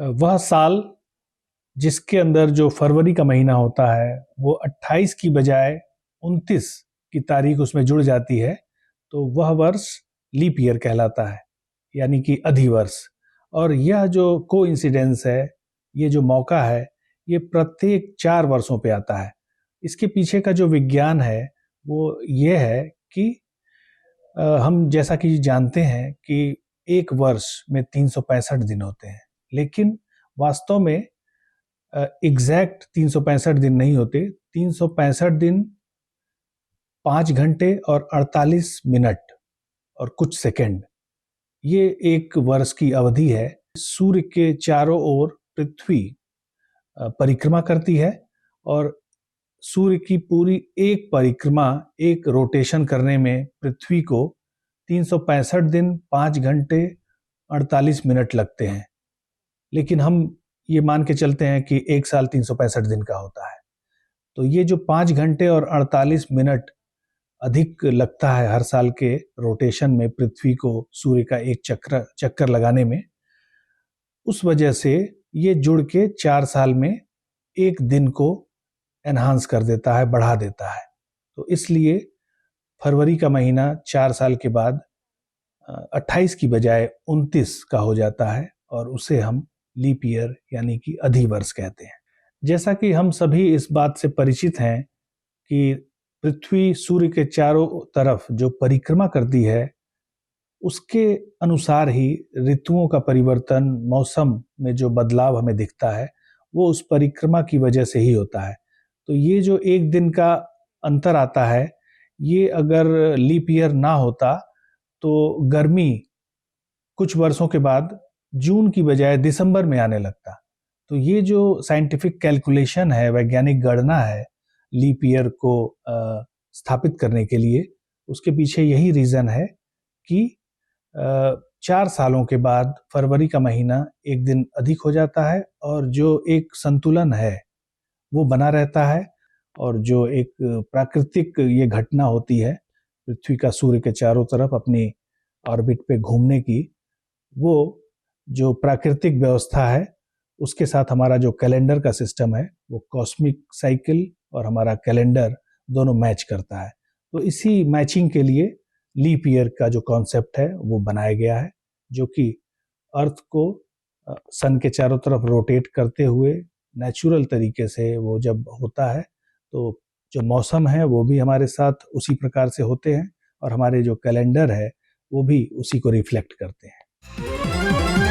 वह साल जिसके अंदर जो फरवरी का महीना होता है वो 28 की बजाय 29 की तारीख उसमें जुड़ जाती है, तो वह वर्ष लीप ईयर कहलाता है, यानी कि अधिवर्ष। और यह जो कोइंसिडेंस है, ये जो मौका है, ये प्रत्येक 4 वर्षों पे आता है। इसके पीछे का जो विज्ञान है वो ये है कि हम जैसा कि जानते हैं कि एक वर्ष में 365 दिन होते हैं, लेकिन वास्तव में एग्जैक्ट 365 दिन नहीं होते। 365 दिन 5 घंटे और 48 मिनट और कुछ सेकंड, ये एक वर्ष की अवधि है। सूर्य के चारों ओर पृथ्वी परिक्रमा करती है और सूर्य की पूरी एक परिक्रमा, एक रोटेशन करने में पृथ्वी को 365 दिन 5 घंटे 48 मिनट लगते हैं। लेकिन हम ये मान के चलते हैं कि एक साल 365 दिन का होता है, तो ये जो 5 घंटे और 48 मिनट अधिक लगता है हर साल के रोटेशन में पृथ्वी को सूर्य का एक चक्कर लगाने में, उस वजह से ये जुड़ के 4 साल में एक दिन को एनहांस कर देता है, बढ़ा देता है। तो इसलिए फरवरी का महीना 4 साल के बाद 28 की बजाय 29 का हो जाता है और उसे हम लीप ईयर यानी कि अधिवर्ष कहते हैं। जैसा कि हम सभी इस बात से परिचित हैं कि पृथ्वी सूर्य के चारों तरफ जो परिक्रमा करती है, उसके अनुसार ही ऋतुओं का परिवर्तन, मौसम में जो बदलाव हमें दिखता है, वो उस परिक्रमा की वजह से ही होता है। तो ये जो एक दिन का अंतर आता है, ये अगर लीप ईयर ना होता तो गर्मी कुछ वर्षों के बाद जून की बजाय दिसंबर में आने लगता। तो ये जो साइंटिफिक कैलकुलेशन है, वैज्ञानिक गणना है लीप ईयर को स्थापित करने के लिए, उसके पीछे यही रीजन है कि 4 सालों के बाद फरवरी का महीना एक दिन अधिक हो जाता है और जो एक संतुलन है वो बना रहता है। और जो एक प्राकृतिक ये घटना होती है पृथ्वी का सूर्य के चारों तरफ अपनी ऑर्बिट पे घूमने की, वो जो प्राकृतिक व्यवस्था है उसके साथ हमारा जो कैलेंडर का सिस्टम है, वो कॉस्मिक साइकिल और हमारा कैलेंडर दोनों मैच करता है। तो इसी मैचिंग के लिए लीप ईयर का जो कॉन्सेप्ट है वो बनाया गया है, जो कि अर्थ को सन के चारों तरफ रोटेट करते हुए नेचुरल तरीके से वो जब होता है, तो जो मौसम है वो भी हमारे साथ उसी प्रकार से होते हैं और हमारे जो कैलेंडर है वो भी उसी को रिफ्लेक्ट करते हैं।